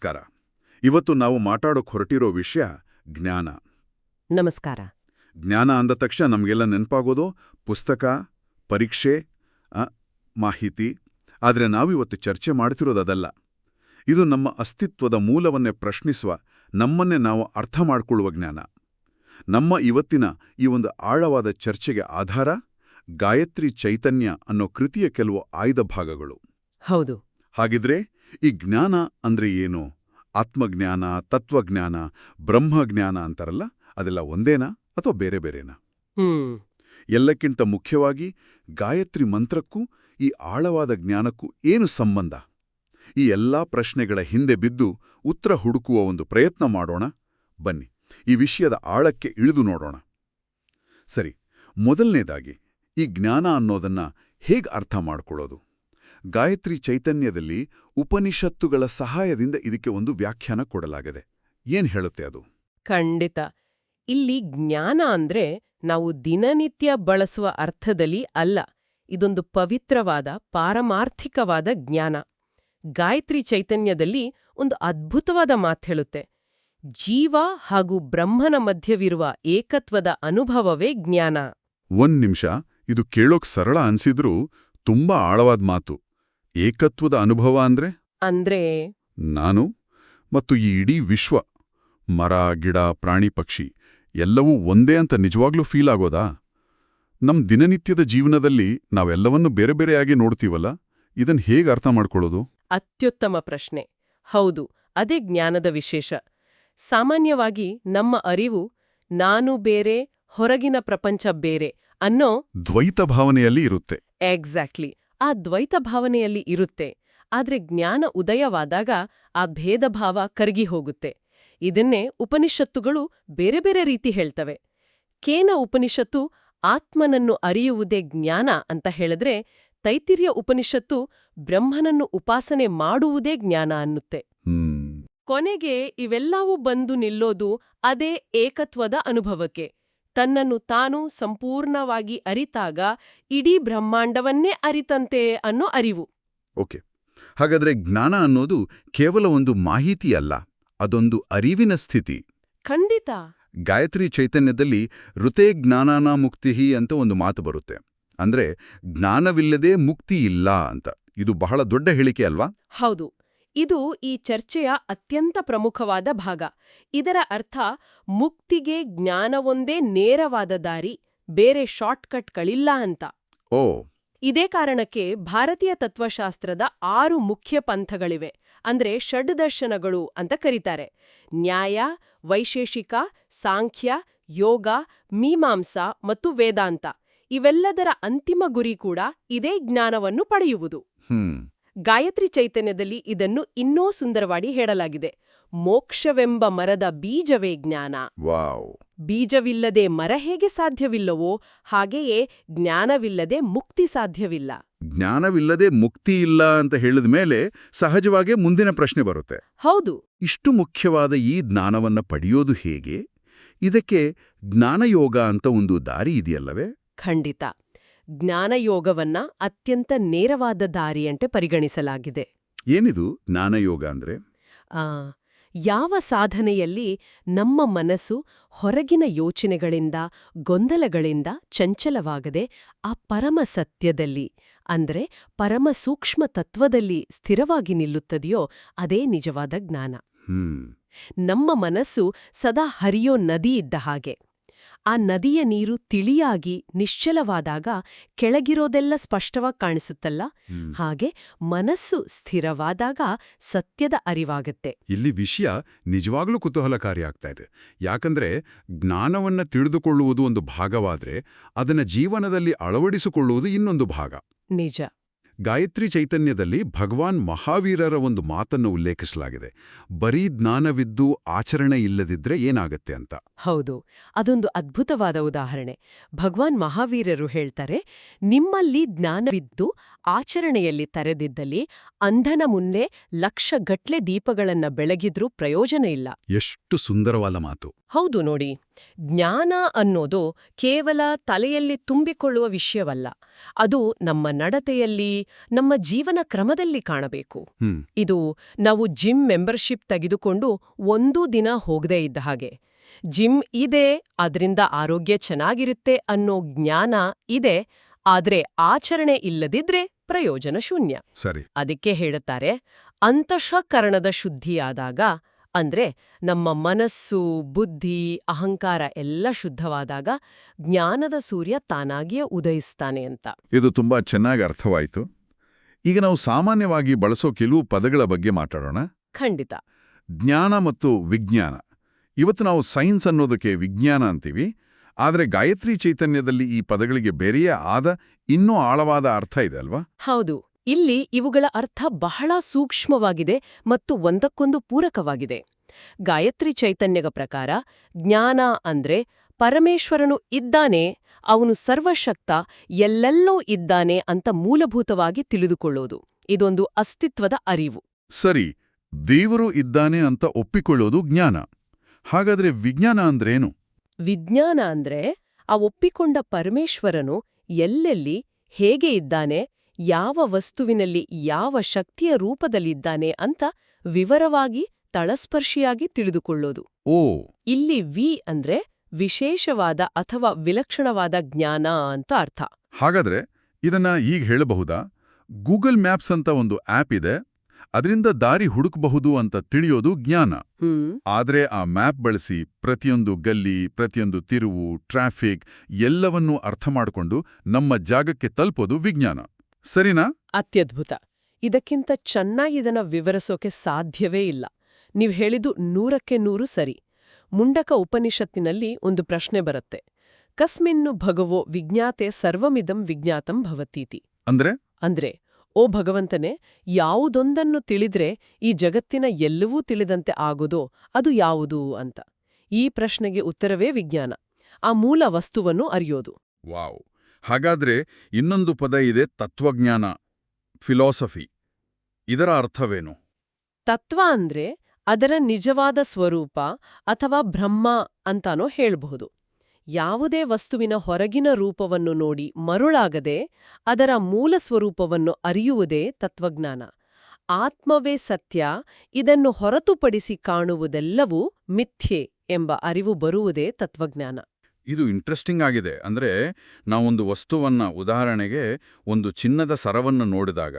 ನಮಸ್ಕಾರ. ಇವತ್ತು ನಾವು ಮಾತಾಡೋಕ್ ಹೊರಟಿರೋ ವಿಷಯ ಜ್ಞಾನ. ನಮಸ್ಕಾರ. ಜ್ಞಾನ ಅಂದ ತಕ್ಷಣ ನಮಗೆಲ್ಲ ನೆನಪಾಗೋದು ಪುಸ್ತಕ, ಪರೀಕ್ಷೆ, ಮಾಹಿತಿ. ಆದರೆ ನಾವಿವತ್ತು ಚರ್ಚೆ ಮಾಡ್ತಿರೋದಲ್ಲ. ಇದು ನಮ್ಮ ಅಸ್ತಿತ್ವದ ಮೂಲವನ್ನೇ ಪ್ರಶ್ನಿಸುವ, ನಮ್ಮನ್ನೇ ನಾವು ಅರ್ಥ ಮಾಡ್ಕೊಳ್ಳುವ ಜ್ಞಾನ. ನಮ್ಮ ಇವತ್ತಿನ ಈ ಒಂದು ಆಳವಾದ ಚರ್ಚೆಗೆ ಆಧಾರ ಗಾಯತ್ರಿ ಚೈತನ್ಯ ಅನ್ನೋ ಕೃತಿಯ ಕೆಲವು ಆಯ್ದ ಭಾಗಗಳು. ಹೌದು. ಹಾಗಿದ್ರೆ ಈ ಜ್ಞಾನ ಅಂದ್ರೆ ಏನು? ಆತ್ಮಜ್ಞಾನ, ತತ್ವಜ್ಞಾನ, ಬ್ರಹ್ಮಜ್ಞಾನ ಅಂತಾರಲ್ಲ, ಅದೆಲ್ಲ ಒಂದೇನಾ ಅಥವಾ ಬೇರೆ ಬೇರೆನಾ? ಎಲ್ಲಕ್ಕಿಂತ ಮುಖ್ಯವಾಗಿ ಗಾಯತ್ರಿ ಮಂತ್ರಕ್ಕೂ ಈ ಆಳವಾದ ಜ್ಞಾನಕ್ಕೂ ಏನು ಸಂಬಂಧ? ಈ ಎಲ್ಲಾ ಪ್ರಶ್ನೆಗಳ ಹಿಂದೆ ಬಿದ್ದು ಉತ್ತರ ಹುಡುಕುವ ಒಂದು ಪ್ರಯತ್ನ ಮಾಡೋಣ. ಬನ್ನಿ, ಈ ವಿಷಯದ ಆಳಕ್ಕೆ ಇಳಿದು ನೋಡೋಣ. ಸರಿ, ಮೊದಲನೇದಾಗಿ ಈ ಜ್ಞಾನ ಅನ್ನೋದನ್ನ ಹೇಗೆ ಅರ್ಥ ಮಾಡ್ಕೊಳ್ಳೋದು? ಗಾಯತ್ರಿ ಚೈತನ್ಯದಲ್ಲಿ ಉಪನಿಷತ್ತುಗಳ ಸಹಾಯದಿಂದ ಇದಕ್ಕೆ ಒಂದು ವ್ಯಾಖ್ಯಾನ ಕೊಡಲಾಗಿದೆ. ಏನ್ ಹೇಳುತ್ತೆ ಅದು? ಖಂಡಿತ. ಇಲ್ಲಿ ಜ್ಞಾನ ಅಂದ್ರೆ ನಾವು ದಿನನಿತ್ಯ ಬಳಸುವ ಅರ್ಥದಲ್ಲಿ ಅಲ್ಲ. ಇದೊಂದು ಪವಿತ್ರವಾದ, ಪಾರಮಾರ್ಥಿಕವಾದ ಜ್ಞಾನ. ಗಾಯತ್ರಿ ಚೈತನ್ಯದಲ್ಲಿ ಒಂದು ಅದ್ಭುತವಾದ ಮಾತು ಹೇಳುತ್ತೆ. ಜೀವ ಹಾಗೂ ಬ್ರಹ್ಮನ ಮಧ್ಯವಿರುವ ಏಕತ್ವದ ಅನುಭವವೇ ಜ್ಞಾನ. ಒಂದ್ ನಿಮಿಷ, ಇದು ಕೇಳೋಕ್ ಸರಳ ಅನ್ಸಿದ್ರೂ ತುಂಬಾ ಆಳವಾದ ಮಾತು. ಏಕತ್ವದ ಅನುಭವ ಅಂದ್ರೆ ನಾನು ಮತ್ತು ಈ ಇಡೀ ವಿಶ್ವ, ಮರ, ಗಿಡ, ಪ್ರಾಣಿ, ಪಕ್ಷಿ ಎಲ್ಲವೂ ಒಂದೇ ಅಂತ ನಿಜವಾಗ್ಲೂ ಫೀಲ್ ಆಗೋದಾ? ನಮ್ ದಿನನಿತ್ಯದ ಜೀವನದಲ್ಲಿ ನಾವೆಲ್ಲವನ್ನೂ ಬೇರೆ ಬೇರೆಯಾಗಿ ನೋಡ್ತೀವಲ್ಲ, ಇದನ್ ಹೇಗೆ ಅರ್ಥ ಮಾಡ್ಕೊಳ್ಳೋದು? ಅತ್ಯುತ್ತಮ ಪ್ರಶ್ನೆ. ಹೌದು, ಅದೇ ಜ್ಞಾನದ ವಿಶೇಷ. ಸಾಮಾನ್ಯವಾಗಿ ನಮ್ಮ ಅರಿವು ನಾನು ಬೇರೆ, ಹೊರಗಿನ ಪ್ರಪಂಚ ಬೇರೆ ಅನ್ನೋ ದ್ವೈತ ಭಾವನೆಯಲ್ಲಿ ಇರುತ್ತೆ. ಎಕ್ಸಾಕ್ಟ್ಲಿ, ಆ ದ್ವೈತ ಭಾವನೆಯಲ್ಲಿ ಇರುತ್ತೆ. ಆದ್ರೆ ಜ್ಞಾನ ಉದಯವಾದಾಗ ಆ ಭೇದ ಭಾವ ಕರಗಿ ಹೋಗುತ್ತೆ. ಇದನ್ನೇ ಉಪನಿಷತ್ತುಗಳು ಬೇರೆ ಬೇರೆ ರೀತಿ ಹೇಳ್ತವೆ. ಕೇನ ಉಪನಿಷತ್ತು ಆತ್ಮನನ್ನು ಅರಿಯುವುದೇ ಜ್ಞಾನ ಅಂತ ಹೇಳಿದ್ರೆ, ತೈತಿರ್ಯ ಉಪನಿಷತ್ತು ಬ್ರಹ್ಮನನ್ನು ಉಪಾಸನೆ ಮಾಡುವುದೇ ಜ್ಞಾನ ಅನ್ನುತ್ತೆ. ಕೊನೆಗೆ ಇವೆಲ್ಲವೂ ಬಂದು ನಿಲ್ಲೋದು ಅದೇ ಏಕತ್ವದ ಅನುಭವಕ್ಕೆ. ತನ್ನನ್ನು ತಾನು ಸಂಪೂರ್ಣವಾಗಿ ಅರಿತಾಗ ಇಡೀ ಬ್ರಹ್ಮಾಂಡವನ್ನೇ ಅರಿತಂತೆ ಅನ್ನೋ ಅರಿವು. ಓಕೆ, ಹಾಗಾದ್ರೆ ಜ್ಞಾನ ಅನ್ನೋದು ಕೇವಲ ಒಂದು ಮಾಹಿತಿ ಅಲ್ಲ, ಅದೊಂದು ಅರಿವಿನ ಸ್ಥಿತಿ. ಖಂಡಿತ. ಗಾಯತ್ರಿ ಚೈತನ್ಯದಲ್ಲಿ ಋತೆ ಜ್ಞಾನಾನ ಮುಕ್ತಿಹಿ ಅಂತ ಒಂದು ಮಾತು ಬರುತ್ತೆ. ಅಂದ್ರೆ ಜ್ಞಾನವಿಲ್ಲದೆ ಮುಕ್ತಿ ಇಲ್ಲ ಅಂತ. ಇದು ಬಹಳ ದೊಡ್ಡ ಹೇಳಿಕೆ ಅಲ್ವಾ? ಹೌದು. ಇದು ಈ ಚರ್ಚೆಯ ಅತ್ಯಂತ ಪ್ರಮುಖವಾದ ಭಾಗ. ಇದರ ಅರ್ಥ ಮುಕ್ತಿಗೆ ಜ್ಞಾನವೊಂದೇ ನೇರವಾದ ದಾರಿ, ಬೇರೆ ಶಾರ್ಟ್ಕಟ್ಗಳಿಲ್ಲ ಅಂತ. ಓ. ಇದೇ ಕಾರಣಕ್ಕೆ ಭಾರತೀಯ ತತ್ವಶಾಸ್ತ್ರದ 6 ಮುಖ್ಯ ಪಂಥಗಳಿವೆ. ಅಂದ್ರೆ ಷಡ್ದರ್ಶನಗಳು ಅಂತ ಕರೀತಾರೆ. ನ್ಯಾಯ, ವೈಶೇಷಿಕ, ಸಾಂಖ್ಯ, ಯೋಗ, ಮೀಮಾಂಸಾ ಮತ್ತು ವೇದಾಂತ. ಇವೆಲ್ಲದರ ಅಂತಿಮ ಗುರಿ ಕೂಡ ಇದೇ ಜ್ಞಾನವನ್ನು ಪಡೆಯುವುದು. ಗಾಯತ್ರಿ ಚೈತನ್ಯದಲ್ಲಿ ಇದನ್ನು ಇನ್ನೂ ಸುಂದರವಾಗಿ ಹೇಳಲಾಗಿದೆ. ಮೋಕ್ಷವೆಂಬ ಮರದ ಬೀಜವೇ ಜ್ಞಾನ. ವಾವ್. ಬೀಜವಿಲ್ಲದೆ ಮರ ಹೇಗೆ ಸಾಧ್ಯವಿಲ್ಲವೋ ಹಾಗೆಯೇ ಜ್ಞಾನವಿಲ್ಲದೆ ಮುಕ್ತಿ ಸಾಧ್ಯವಿಲ್ಲ. ಜ್ಞಾನವಿಲ್ಲದೆ ಮುಕ್ತಿ ಇಲ್ಲ ಅಂತ ಹೇಳಿದ ಮೇಲೆ ಸಹಜವಾಗೇ ಮುಂದಿನ ಪ್ರಶ್ನೆ ಬರುತ್ತೆ. ಹೌದು. ಇಷ್ಟು ಮುಖ್ಯವಾದ ಈ ಜ್ಞಾನವನ್ನ ಪಡೆಯೋದು ಹೇಗೆ? ಇದಕ್ಕೆ ಜ್ಞಾನಯೋಗ ಅಂತ ಒಂದು ದಾರಿ ಇದೆಯಲ್ಲವೇ? ಖಂಡಿತ. ಜ್ಞಾನಯೋಗವನ್ನ ಅತ್ಯಂತ ನೇರವಾದ ದಾರಿಯಂತೆ ಪರಿಗಣಿಸಲಾಗಿದೆ. ಏನಿದು ಜ್ಞಾನಯೋಗ ಅಂದ್ರೆ? ಯಾವ ಸಾಧನೆಯಲ್ಲಿ ನಮ್ಮ ಮನಸ್ಸು ಹೊರಗಿನ ಯೋಚನೆಗಳಿಂದ, ಗೊಂದಲಗಳಿಂದ ಚಂಚಲವಾಗದೆ ಆ ಪರಮ ಸತ್ಯದಲ್ಲಿ, ಅಂದ್ರೆ ಪರಮ ಸೂಕ್ಷ್ಮ ತತ್ವದಲ್ಲಿ ಸ್ಥಿರವಾಗಿ ನಿಲ್ಲುತ್ತದೆಯೋ ಅದೇ ನಿಜವಾದ ಜ್ಞಾನ. ನಮ್ಮ ಮನಸ್ಸು ಸದಾ ಹರಿಯೋ ನದಿ ಇದ್ದ ಹಾಗೆ. ಆ ನದಿಯ ನೀರು ತಿಳಿಯಾಗಿ ನಿಶ್ಚಲವಾದಾಗ ಕೆಳಗಿರೋದೆಲ್ಲ ಸ್ಪಷ್ಟವಾಗಿ ಕಾಣಿಸುತ್ತಲ್ಲ, ಹಾಗೆ ಮನಸ್ಸು ಸ್ಥಿರವಾದಾಗ ಸತ್ಯದ ಅರಿವಾಗತ್ತೆ. ಇಲ್ಲಿ ವಿಷಯ ನಿಜವಾಗ್ಲೂ ಕುತೂಹಲಕಾರಿ ಆಗ್ತಾ ಇದೆ. ಯಾಕಂದ್ರೆ ಜ್ಞಾನವನ್ನ ತಿಳಿದುಕೊಳ್ಳುವುದು ಒಂದು ಭಾಗವಾದ್ರೆ ಅದನ್ನ ಜೀವನದಲ್ಲಿ ಅಳವಡಿಸಿಕೊಳ್ಳುವುದು ಇನ್ನೊಂದು ಭಾಗ. ನಿಜ. ಗಾಯತ್ರಿ ಚೈತನ್ಯದಲ್ಲಿ ಭಗವಾನ್ ಮಹಾವೀರರ ಒಂದು ಮಾತನ್ನು ಉಲ್ಲೇಖಿಸಲಾಗಿದೆ. ಬರೀ ಜ್ಞಾನವಿದ್ದು ಆಚರಣೆ ಇಲ್ಲದಿದ್ರೆ ಏನಾಗತ್ತೆ ಅಂತ. ಹೌದು, ಅದೊಂದು ಅದ್ಭುತವಾದ ಉದಾಹರಣೆ. ಭಗವಾನ್ ಮಹಾವೀರರು ಹೇಳ್ತಾರೆ, ನಿಮ್ಮಲ್ಲಿ ಜ್ಞಾನವಿದ್ದು ಆಚರಣೆಯಲ್ಲಿ ತರೆದಿದ್ದಲ್ಲಿ ಅಂಧನ ಮುನ್ನೆ ಲಕ್ಷಗಟ್ಲೆ ದೀಪಗಳನ್ನ ಬೆಳಗಿದ್ರೂ ಪ್ರಯೋಜನ ಇಲ್ಲ. ಎಷ್ಟು ಸುಂದರವಾದ ಮಾತು. ಹೌದು ನೋಡಿ. ಜ್ಞಾನ ಅನ್ನೋದು ಕೇವಲ ತಲೆಯಲ್ಲಿ ತುಂಬಿಕೊಳ್ಳುವ ವಿಷಯವಲ್ಲ. ಅದು ನಮ್ಮ ನಡತೆಯಲ್ಲಿ, ನಮ್ಮ ಜೀವನ ಕ್ರಮದಲ್ಲಿ ಕಾಣಬೇಕು. ಇದು ನಾವು ಜಿಮ್ ಮೆಂಬರ್ಶಿಪ್ ತೆಗೆದುಕೊಂಡು ಒಂದೂ ದಿನ ಹೋಗದೇ ಇದ್ದ ಹಾಗೆ. ಜಿಮ್ ಇದೆ, ಅದರಿಂದ ಆರೋಗ್ಯ ಚೆನ್ನಾಗಿರುತ್ತೆ ಅನ್ನೋ ಜ್ಞಾನ ಇದೆ, ಆದ್ರೆ ಆಚರಣೆ ಇಲ್ಲದಿದ್ರೆ ಪ್ರಯೋಜನ ಶೂನ್ಯ. ಸರಿ. ಅದಕ್ಕೆ ಹೇಳುತ್ತಾರೆ, ಅಂತಃಕರಣದ ಶುದ್ಧಿಯಾದಾಗ, ಅಂದ್ರೆ ನಮ್ಮ ಮನಸ್ಸು, ಬುದ್ಧಿ, ಅಹಂಕಾರ ಎಲ್ಲ ಶುದ್ಧವಾದಾಗ ಜ್ಞಾನದ ಸೂರ್ಯ ತಾನಾಗಿಯೇ ಉದಯಿಸ್ತಾನೆ ಅಂತ. ಇದು ತುಂಬಾ ಚೆನ್ನಾಗಿ ಅರ್ಥವಾಯಿತು. ಈಗ ನಾವು ಸಾಮಾನ್ಯವಾಗಿ ಬಳಸೋ ಕೆಲವು ಪದಗಳ ಬಗ್ಗೆ ಮಾತಾಡೋಣ. ಖಂಡಿತ. ಜ್ಞಾನ ಮತ್ತು ವಿಜ್ಞಾನ. ಇವತ್ತು ನಾವು ಸೈನ್ಸ್ ಅನ್ನೋದಕ್ಕೆ ವಿಜ್ಞಾನ ಅಂತೀವಿ, ಆದರೆ ಗಾಯತ್ರಿ ಚೈತನ್ಯದಲ್ಲಿ ಈ ಪದಗಳಿಗೆ ಬೇರೆಯೇ ಆದ ಇನ್ನೂ ಆಳವಾದ ಅರ್ಥ ಇದೆ ಅಲ್ವಾ? ಹೌದು. ಇಲ್ಲಿ ಇವುಗಳ ಅರ್ಥ ಬಹಳ ಸೂಕ್ಷ್ಮವಾಗಿದೆ ಮತ್ತು ಒಂದಕ್ಕೊಂದು ಪೂರಕವಾಗಿದೆ. ಗಾಯತ್ರಿ ಚೈತನ್ಯದ ಪ್ರಕಾರ ಜ್ಞಾನ ಅಂದ್ರೆ ಪರಮೇಶ್ವರನು ಇದ್ದಾನೆ, ಅವನು ಸರ್ವಶಕ್ತ, ಎಲ್ಲೆಲ್ಲೋ ಇದ್ದಾನೆ ಅಂತ ಮೂಲಭೂತವಾಗಿ ತಿಳಿದುಕೊಳ್ಳೋದು. ಇದೊಂದು ಅಸ್ತಿತ್ವದ ಅರಿವು. ಸರಿ, ದೇವರು ಇದ್ದಾನೆ ಅಂತ ಒಪ್ಪಿಕೊಳ್ಳೋದು ಜ್ಞಾನ. ಹಾಗಾದ್ರೆ ವಿಜ್ಞಾನ ಅಂದ್ರೇನು? ವಿಜ್ಞಾನ ಅಂದ್ರೆ ಆ ಒಪ್ಪಿಕೊಂಡ ಪರಮೇಶ್ವರನು ಎಲ್ಲೆಲ್ಲಿ, ಹೇಗೆ ಇದ್ದಾನೆ, ಯಾವ ವಸ್ತುವಿನಲ್ಲಿ ಯಾವ ಶಕ್ತಿಯ ರೂಪದಲ್ಲಿದ್ದಾನೆ ಅಂತ ವಿವರವಾಗಿ, ತಳಸ್ಪರ್ಶಿಯಾಗಿ ತಿಳಿದುಕೊಳ್ಳೋದು. ಓ. ಇಲ್ಲಿ ವಿ ಅಂದ್ರೆ ವಿಶೇಷವಾದ ಅಥವಾ ವಿಲಕ್ಷಣವಾದ ಜ್ಞಾನ ಅಂತ ಅರ್ಥ. ಹಾಗಾದ್ರೆ ಇದನ್ನ ಈಗ ಹೇಳಬಹುದಾ? ಗೂಗಲ್ ಮ್ಯಾಪ್ಸ್ ಅಂತ ಒಂದು ಆಪ್ ಇದೆ, ಅದರಿಂದ ದಾರಿ ಹುಡುಕಬಹುದು ಅಂತ ತಿಳಿಯೋದು ಜ್ಞಾನ. ಆದ್ರೆ ಆ ಮ್ಯಾಪ್ ಬಳಸಿ ಪ್ರತಿಯೊಂದು ಗಲ್ಲಿ, ಪ್ರತಿಯೊಂದು ತಿರುವು, ಟ್ರಾಫಿಕ್ ಎಲ್ಲವನ್ನೂ ಅರ್ಥ ಮಾಡಿಕೊಂಡು ನಮ್ಮ ಜಾಗಕ್ಕೆ ತಲುಪೋದು ವಿಜ್ಞಾನ. ಸರಿನಾ? ಅತ್ಯದ್ಭುತ. ಇದಕ್ಕಿಂತ ಚೆನ್ನಾಗಿ ಇದನ್ನ ವಿವರಿಸೋಕೆ ಸಾಧ್ಯವೇ ಇಲ್ಲ. ನೀವ್ ಹೇಳಿದ್ದು 100% ಸರಿ. ಮುಂಡಕ ಉಪನಿಷತ್ತಿನಲ್ಲಿ ಒಂದು ಪ್ರಶ್ನೆ ಬರುತ್ತೆ. ಕಸ್ಮಿನ್ನು ಭಗವೋ ವಿಜ್ಞಾತೆ ಸರ್ವಮಿದಂ ವಿಜ್ಞಾತಂ ಭವತೀತಿ. ಅಂದ್ರೆ ಓ ಭಗವಂತನೇ, ಯಾವುದೊಂದನ್ನು ತಿಳಿದ್ರೆ ಈ ಜಗತ್ತಿನ ಎಲ್ಲವೂ ತಿಳಿದಂತೆ ಆಗೋದೋ ಅದು ಯಾವುದು ಅಂತ. ಈ ಪ್ರಶ್ನೆಗೆ ಉತ್ತರವೇ ವಿಜ್ಞಾನ, ಆ ಮೂಲ ವಸ್ತುವನ್ನು ಅರಿಯೋದು. ವಾವ್. ಹಾಗಾದ್ರೆ ಇನ್ನೊಂದು ಪದ ಇದೆ, ತತ್ವಜ್ಞಾನ, ಫಿಲಾಸಫಿ. ಇದರ ಅರ್ಥವೇನು? ತತ್ವ ಅಂದ್ರೆ ಅದರ ನಿಜವಾದ ಸ್ವರೂಪ ಅಥವಾ ಬ್ರಹ್ಮ ಅಂತಾನೋ ಹೇಳ್ಬಹುದು. ಯಾವುದೇ ವಸ್ತುವಿನ ಹೊರಗಿನ ರೂಪವನ್ನು ನೋಡಿ ಮರುಳಾಗದೆ ಅದರ ಮೂಲ ಸ್ವರೂಪವನ್ನು ಅರಿಯುವುದೇ ತತ್ವಜ್ಞಾನ. ಆತ್ಮವೇ ಸತ್ಯ, ಇದನ್ನು ಹೊರತುಪಡಿಸಿ ಕಾಣುವುದೆಲ್ಲವೂ ಮಿಥ್ಯೆ ಎಂಬ ಅರಿವು ಬರುವುದೇ ತತ್ವಜ್ಞಾನ. ಇದು ಇಂಟ್ರೆಸ್ಟಿಂಗ್ ಆಗಿದೆ. ಅಂದ್ರೆ ನಾವೊಂದು ವಸ್ತುವನ್ನ, ಉದಾಹರಣೆಗೆ ಒಂದು ಚಿನ್ನದ ಸರವನ್ನು ನೋಡಿದಾಗ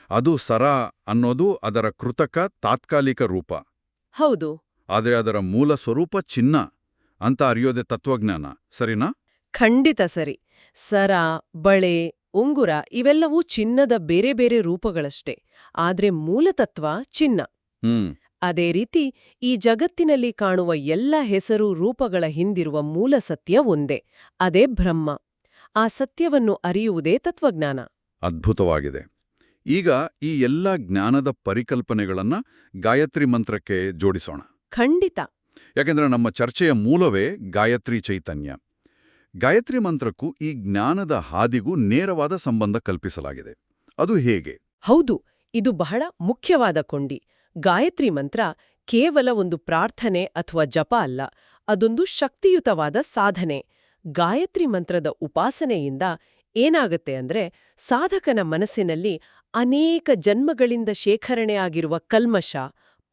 ಅದು ಸರ ಅನ್ನೋದು ಅದರ ಕೃತಕ ತಾತ್ಕಾಲಿಕ ರೂಪ. ಹೌದು. ಆದರೆ ಅದರ ಮೂಲ ಸ್ವರೂಪ ಚಿನ್ನ ಅಂತ ಅರಿಯೋದೆ ತತ್ವಜ್ಞಾನ, ಸರಿನಾ? ಖಂಡಿತ ಸರಿ. ಸರ, ಬಳೆ, ಉಂಗುರ ಇವೆಲ್ಲವೂ ಚಿನ್ನದ ಬೇರೆ ಬೇರೆ ರೂಪಗಳಷ್ಟೇ, ಆದ್ರೆ ಮೂಲತತ್ವ ಚಿನ್ನ. ಅದೇ ರೀತಿ ಈ ಜಗತ್ತಿನಲ್ಲಿ ಕಾಣುವ ಎಲ್ಲ ಹೆಸರು ರೂಪಗಳ ಹಿಂದಿರುವ ಮೂಲ ಸತ್ಯ ಒಂದೇ, ಅದೇ ಬ್ರಹ್ಮ. ಆ ಸತ್ಯವನ್ನು ಅರಿಯುವುದೇ ತತ್ವಜ್ಞಾನ. ಅದ್ಭುತವಾಗಿದೆ. ಈಗ ಈ ಎಲ್ಲ ಜ್ಞಾನದ ಪರಿಕಲ್ಪನೆಗಳನ್ನ ಗಾಯತ್ರಿ ಮಂತ್ರಕ್ಕೆ ಜೋಡಿಸೋಣ. ಖಂಡಿತ. ಯಾಕೆಂದ್ರೆ ನಮ್ಮ ಚರ್ಚೆಯ ಮೂಲವೇ ಗಾಯತ್ರಿ ಚೈತನ್ಯ. ಗಾಯತ್ರಿ ಮಂತ್ರಕ್ಕೂ ಈ ಜ್ಞಾನದ ಹಾದಿಗೂ ನೇರವಾದ ಸಂಬಂಧ ಕಲ್ಪಿಸಲಾಗಿದೆ. ಅದು ಹೇಗೆ? ಹೌದು, ಇದು ಬಹಳ ಮುಖ್ಯವಾದ ಕೊಂಡಿ. ಗಾಯತ್ರಿ ಮಂತ್ರ ಕೇವಲ ಒಂದು ಪ್ರಾರ್ಥನೆ ಅಥವಾ ಜಪ ಅಲ್ಲ, ಅದೊಂದು ಶಕ್ತಿಯುತವಾದ ಸಾಧನೆ. ಗಾಯತ್ರಿ ಮಂತ್ರದ ಉಪಾಸನೆಯಿಂದ ಏನಾಗುತ್ತೆ ಅಂದ್ರೆ, ಸಾಧಕನ ಮನಸ್ಸಿನಲ್ಲಿ ಅನೇಕ ಜನ್ಮಗಳಿಂದ ಶೇಖರಣೆಯಾಗಿರುವ ಕಲ್ಮಶ,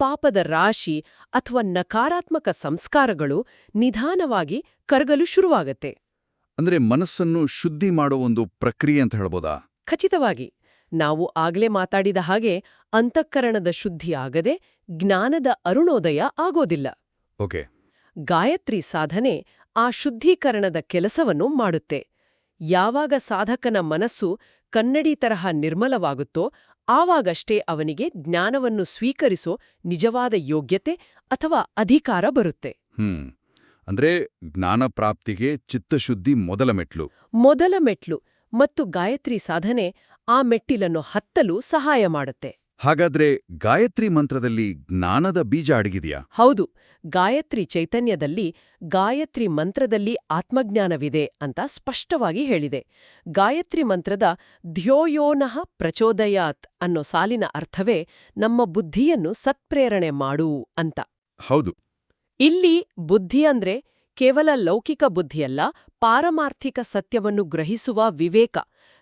ಪಾಪದ ರಾಶಿ ಅಥವಾ ನಕಾರಾತ್ಮಕ ಸಂಸ್ಕಾರಗಳು ನಿಧಾನವಾಗಿ ಕರಗಲು ಶುರುವಾಗತ್ತೆ. ಅಂದ್ರೆ ಮನಸ್ಸನ್ನು ಶುದ್ಧಿ ಮಾಡೋ ಒಂದು ಪ್ರಕ್ರಿಯೆ ಅಂತ ಹೇಳ್ಬೋದಾ? ಖಚಿತವಾಗಿ. ನಾವು ಆಗ್ಲೇ ಮಾತಾಡಿದ ಹಾಗೆ ಅಂತಃಕರಣದ ಶುದ್ಧಿ ಆಗದೆ ಜ್ಞಾನದ ಅರುಣೋದಯ ಆಗೋದಿಲ್ಲ. ಓಕೆ. ಗಾಯತ್ರಿ ಸಾಧನೆ ಆ ಶುದ್ಧೀಕರಣದ ಕೆಲಸವನ್ನು ಮಾಡುತ್ತೆ. ಯಾವಾಗ ಸಾಧಕನ ಮನಸ್ಸು ಕನ್ನಡಿ ತರಹ ನಿರ್ಮಲವಾಗುತ್ತೋ ಆವಾಗಷ್ಟೇ ಅವನಿಗೆ ಜ್ಞಾನವನ್ನು ಸ್ವೀಕರಿಸೋ ನಿಜವಾದ ಯೋಗ್ಯತೆ ಅಥವಾ ಅಧಿಕಾರ ಬರುತ್ತೆ. ಅಂದ್ರೆ ಜ್ಞಾನ ಪ್ರಾಪ್ತಿಗೆ ಚಿತ್ತಶುದ್ಧಿ ಮೊದಲ ಮೆಟ್ಲು ಮತ್ತು ಗಾಯತ್ರಿ ಸಾಧನೆ ಆ ಮೆಟ್ಟಿಲನ್ನು ಹತ್ತಲು ಸಹಾಯ ಮಾಡುತ್ತೆ. ಹಾಗಾದ್ರೆ ಗಾಯತ್ರಿ ಮಂತ್ರದಲ್ಲಿ ಜ್ಞಾನದ ಬೀಜ ಅಡಗಿದೆಯಾ? ಹೌದು. ಗಾಯತ್ರಿ ಚೈತನ್ಯದಲ್ಲಿ ಗಾಯತ್ರಿ ಮಂತ್ರದಲ್ಲಿ ಆತ್ಮಜ್ಞಾನವಿದೆ ಅಂತ ಸ್ಪಷ್ಟವಾಗಿ ಹೇಳಿದೆ. ಗಾಯತ್ರಿ ಮಂತ್ರದ ಧ್ಯೋಯೋನಃ ಪ್ರಚೋದಯಾತ್ ಅನ್ನೋ ಸಾಲಿನ ಅರ್ಥವೇ ನಮ್ಮ ಬುದ್ಧಿಯನ್ನು ಸತ್ಪ್ರೇರಣೆ ಮಾಡು ಅಂತ. ಹೌದು. ಇಲ್ಲಿ ಬುದ್ಧಿ ಅಂದ್ರೆ ಕೇವಲ ಲೌಕಿಕ ಬುದ್ಧಿಯಲ್ಲ, ಪಾರಮಾರ್ಥಿಕ ಸತ್ಯವನ್ನು ಗ್ರಹಿಸುವ ವಿವೇಕ.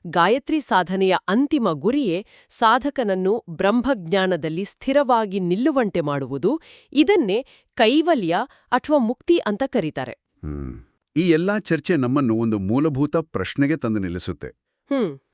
ಗಾಯತ್ರಿ ಸಾಧನೆಯ ಅಂತಿಮ ಗುರಿಯೇ ಸಾಧಕನನ್ನು ಬ್ರಹ್ಮಜ್ಞಾನದಲ್ಲಿ ಸ್ಥಿರವಾಗಿ ನಿಲ್ಲುವಂತೆ ಮಾಡುವುದು. ಇದನ್ನೇ ಕೈವಲ್ಯ ಅಥವಾ ಮುಕ್ತಿ ಅಂತ ಕರೀತಾರೆ. ಈ ಎಲ್ಲಾ ಚರ್ಚೆ ನಮ್ಮನ್ನು ಒಂದು ಮೂಲಭೂತ ಪ್ರಶ್ನೆಗೆ ತಂದು ನಿಲ್ಲಿಸುತ್ತೆ.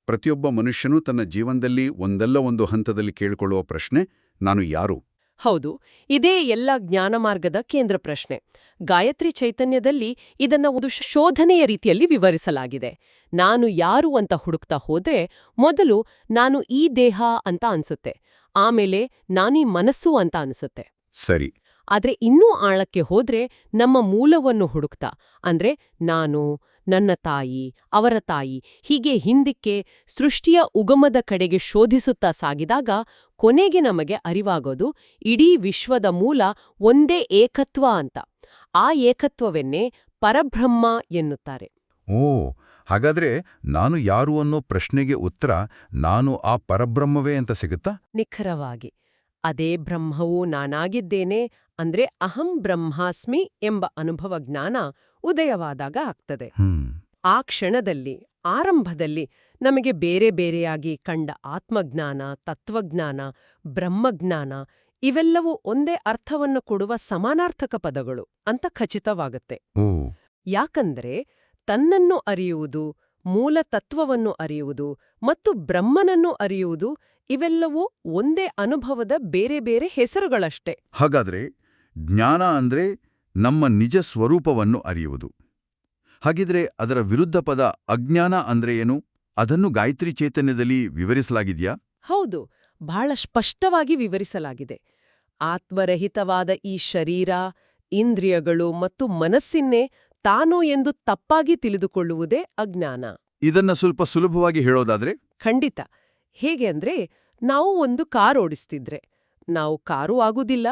ಪ್ರತಿಯೊಬ್ಬ ಮನುಷ್ಯನೂ ತನ್ನ ಜೀವನದಲ್ಲಿ ಒಂದಲ್ಲ ಒಂದು ಹಂತದಲ್ಲಿ ಕೇಳಿಕೊಳ್ಳುವ ಪ್ರಶ್ನೆ, ನಾನು ಯಾರು? ಹೌದು, ಇದೇ ಎಲ್ಲ ಜ್ಞಾನಮಾರ್ಗದ ಕೇಂದ್ರ ಪ್ರಶ್ನೆ. ಗಾಯತ್ರಿ ಚೈತನ್ಯದಲ್ಲಿ ಇದನ್ನ ಒಂದು ಶೋಧನೆಯ ರೀತಿಯಲ್ಲಿ ವಿವರಿಸಲಾಗಿದೆ. ನಾನು ಯಾರು ಅಂತ ಹುಡುಕ್ತಾ ಹೋದ್ರೆ ಮೊದಲು ನಾನು ಈ ದೇಹ ಅಂತ ಅನ್ಸುತ್ತೆ, ಆಮೇಲೆ ನಾನೀ ಮನಸ್ಸು ಅಂತ ಅನ್ಸುತ್ತೆ. ಸರಿ. ಆದ್ರೆ ಇನ್ನೂ ಆಳಕ್ಕೆ ಹೋದ್ರೆ ನಮ್ಮ ಮೂಲವನ್ನು ಹುಡುಕ್ತಾ, ಅಂದ್ರೆ ನಾನು, ನನ್ನ ತಾಯಿ, ಅವರ ತಾಯಿ, ಹೀಗೆ ಹಿಂದಕ್ಕೆ ಸೃಷ್ಟಿಯ ಉಗಮದ ಕಡೆಗೆ ಶೋಧಿಸುತ್ತಾ ಸಾಗಿದಾಗ ಕೊನೆಗೆ ನಮಗೆ ಅರಿವಾಗೋದು ಇಡೀ ವಿಶ್ವದ ಮೂಲ ಒಂದೇ ಏಕತ್ವ ಅಂತ. ಆ ಏಕತ್ವವನ್ನೇ ಪರಬ್ರಹ್ಮ ಎನ್ನುತ್ತಾರೆ. ಹಾಗಾದ್ರೆ ನಾನು ಯಾರು ಅನ್ನೋ ಪ್ರಶ್ನೆಗೆ ಉತ್ತರ ನಾನು ಆ ಪರಬ್ರಹ್ಮವೇ ಅಂತ ಸಿಗುತ್ತಾ? ನಿಖರವಾಗಿ. ಅದೇ ಬ್ರಹ್ಮವು ನಾನಾಗಿದ್ದೇನೆ ಅಂದ್ರೆ ಅಹಂ ಬ್ರಹ್ಮಾಸ್ಮಿ ಎಂಬ ಅನುಭವ ಜ್ಞಾನ ಉದಯವಾದಾಗ ಆಗ್ತದೆ. ಆ ಕ್ಷಣದಲ್ಲಿ, ಆರಂಭದಲ್ಲಿ ನಮಗೆ ಬೇರೆ ಬೇರೆಯಾಗಿ ಕಂಡ ಆತ್ಮಜ್ಞಾನ, ತತ್ವಜ್ಞಾನ, ಬ್ರಹ್ಮಜ್ಞಾನ ಇವೆಲ್ಲವೂ ಒಂದೇ ಅರ್ಥವನ್ನು ಕೊಡುವ ಸಮಾನಾರ್ಥಕ ಪದಗಳು ಅಂತ ಖಚಿತವಾಗುತ್ತೆ. ಯಾಕಂದ್ರೆ ತನ್ನನ್ನು ಅರಿಯುವುದು, ಮೂಲ ತತ್ವವನ್ನು ಅರಿಯುವುದು ಮತ್ತು ಬ್ರಹ್ಮನನ್ನು ಅರಿಯುವುದು ಇವೆಲ್ಲವೂ ಒಂದೇ ಅನುಭವದ ಬೇರೆ ಬೇರೆ ಹೆಸರುಗಳಷ್ಟೇ. ಹಾಗಾದ್ರೆ ಜ್ಞಾನ ಅಂದ್ರೆ ನಮ್ಮ ನಿಜ ಸ್ವರೂಪವನ್ನು ಅರಿಯುವುದು. ಹಾಗಿದ್ರೆ ಅದರ ವಿರುದ್ಧ ಪದ ಅಜ್ಞಾನ ಅಂದ್ರೆ ಏನು? ಅದನ್ನು ಗಾಯತ್ರಿ ಚೈತನ್ಯದಲ್ಲಿ ವಿವರಿಸಲಾಗಿದೆಯಾ? ಹೌದು, ಬಹಳ ಸ್ಪಷ್ಟವಾಗಿ ವಿವರಿಸಲಾಗಿದೆ. ಆತ್ಮರಹಿತವಾದ ಈ ಶರೀರ, ಇಂದ್ರಿಯಗಳು ಮತ್ತು ಮನಸ್ಸಿನ್ನೇ ತಾನು ಎಂದು ತಪ್ಪಾಗಿ ತಿಳಿದುಕೊಳ್ಳುವುದೇ ಅಜ್ಞಾನ. ಇದನ್ನ ಸ್ವಲ್ಪ ಸುಲಭವಾಗಿ ಹೇಳೋದಾದ್ರೆ? ಖಂಡಿತ. ಹೇಗೆ ಅಂದ್ರೆ, ನಾವು ಒಂದು ಕಾರ್ ಓಡಿಸ್ತಿದ್ರೆ ನಾವು ಕಾರು ಆಗುವುದಿಲ್ಲ,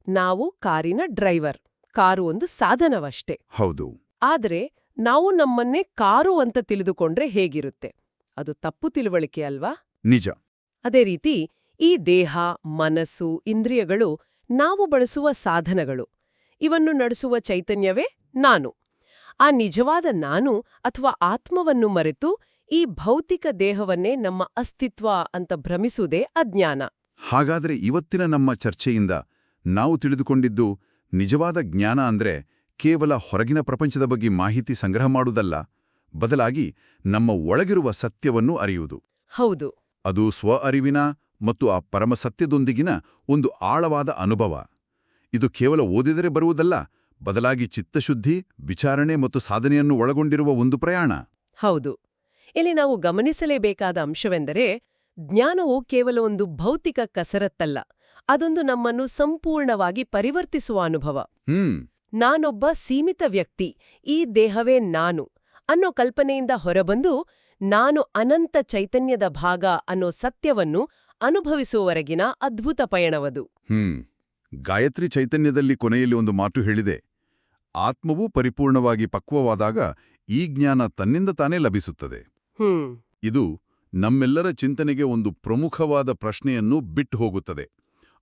ನಾವು ಕಾರಿನ ಡ್ರೈವರ್. ಕಾರು ಒಂದು ಸಾಧನವಷ್ಟೇ. ಹೌದು. ಆದ್ರೆ ನಾವು ನಮ್ಮನ್ನೇ ಕಾರು ಅಂತ ತಿಳಿದುಕೊಂಡ್ರೆ ಹೇಗಿರುತ್ತೆ? ಅದು ತಪ್ಪು ತಿಳುವಳಿಕೆ ಅಲ್ವಾ? ನಿಜ. ಅದೇ ರೀತಿ ಈ ದೇಹ, ಮನಸ್ಸು, ಇಂದ್ರಿಯಗಳು ನಾವು ಬಳಸುವ ಸಾಧನಗಳು. ಇವನ್ನು ನಡೆಸುವ ಚೈತನ್ಯವೇ ನಾನು. ಆ ನಿಜವಾದ ನಾನು ಅಥವಾ ಆತ್ಮವನ್ನು ಮರೆತು ಈ ಭೌತಿಕ ದೇಹವನ್ನೇ ನಮ್ಮ ಅಸ್ತಿತ್ವ ಅಂತ ಭ್ರಮಿಸುವುದೇ ಅಜ್ಞಾನ. ಹಾಗಾದ್ರೆ ಇವತ್ತಿನ ನಮ್ಮ ಚರ್ಚೆಯಿಂದ ನಾವು ತಿಳಿದುಕೊಂಡಿದ್ದು ನಿಜವಾದ ಜ್ಞಾನ ಅಂದ್ರೆ ಕೇವಲ ಹೊರಗಿನ ಪ್ರಪಂಚದ ಬಗ್ಗೆ ಮಾಹಿತಿ ಸಂಗ್ರಹ ಮಾಡುವುದಲ್ಲ, ಬದಲಾಗಿ ನಮ್ಮ ಒಳಗಿರುವ ಸತ್ಯವನ್ನು ಅರಿಯುವುದು. ಹೌದು. ಅದು ಸ್ವ-ಅರಿವಿನ ಮತ್ತು ಆ ಪರಮಸತ್ಯದೊಂದಿಗಿನ ಒಂದು ಆಳವಾದ ಅನುಭವ. ಇದು ಕೇವಲ ಓದಿದರೆ ಬರುವುದಲ್ಲ, ಬದಲಾಗಿ ಚಿತ್ತಶುದ್ಧಿ, ವಿಚಾರಣೆ ಮತ್ತು ಸಾಧನೆಯನ್ನು ಒಳಗೊಂಡಿರುವ ಒಂದು ಪ್ರಯಾಣ. ಹೌದು. ಇಲ್ಲಿ ನಾವು ಗಮನಿಸಲೇಬೇಕಾದ ಅಂಶವೆಂದರೆ, ಜ್ಞಾನವು ಕೇವಲ ಒಂದು ಭೌತಿಕ ಕಸರತ್ತಲ್ಲ, ಅದೊಂದು ನಮ್ಮನ್ನು ಸಂಪೂರ್ಣವಾಗಿ ಪರಿವರ್ತಿಸುವ ಅನುಭವ. ನಾನೊಬ್ಬ ಸೀಮಿತ ವ್ಯಕ್ತಿ, ಈ ದೇಹವೇ ನಾನು ಅನ್ನೋ ಕಲ್ಪನೆಯಿಂದ ಹೊರಬಂದು ನಾನು ಅನಂತ ಚೈತನ್ಯದ ಭಾಗ ಅನ್ನೋ ಸತ್ಯವನ್ನು ಅನುಭವಿಸುವವರೆಗಿನ ಅದ್ಭುತ ಪಯಣವದು. ಗಾಯತ್ರಿ ಚೈತನ್ಯದಲ್ಲಿ ಕೊನೆಯಲ್ಲಿ ಒಂದು ಮಾತು ಹೇಳಿದೆ, ಆತ್ಮವು ಪರಿಪೂರ್ಣವಾಗಿ ಪಕ್ವವಾದಾಗ ಈ ಜ್ಞಾನ ತನ್ನಿಂದ ತಾನೇ ಲಭಿಸುತ್ತದೆ. ಇದು ನಮ್ಮೆಲ್ಲರ ಚಿಂತನೆಗೆ ಒಂದು ಪ್ರಮುಖವಾದ ಪ್ರಶ್ನೆಯನ್ನು ಬಿಟ್ಟು ಹೋಗುತ್ತದೆ.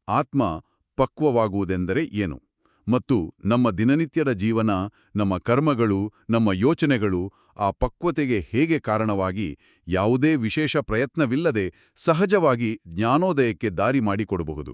ಆತ್ಮ ಪಕ್ವವಾಗುವುದೆಂದರೆ ಏನು? ಮತ್ತು ನಮ್ಮ ದಿನನಿತ್ಯದ ಜೀವನ, ನಮ್ಮ ಕರ್ಮಗಳು, ನಮ್ಮ ಯೋಚನೆಗಳು ಆ ಪಕ್ವತೆಗೆ ಹೇಗೆ ಕಾರಣವಾಗಿ ಯಾವುದೇ ವಿಶೇಷ ಪ್ರಯತ್ನವಿಲ್ಲದೆ ಸಹಜವಾಗಿ ಜ್ಞಾನೋದಯಕ್ಕೆ ದಾರಿ ಮಾಡಿಕೊಡಬಹುದು.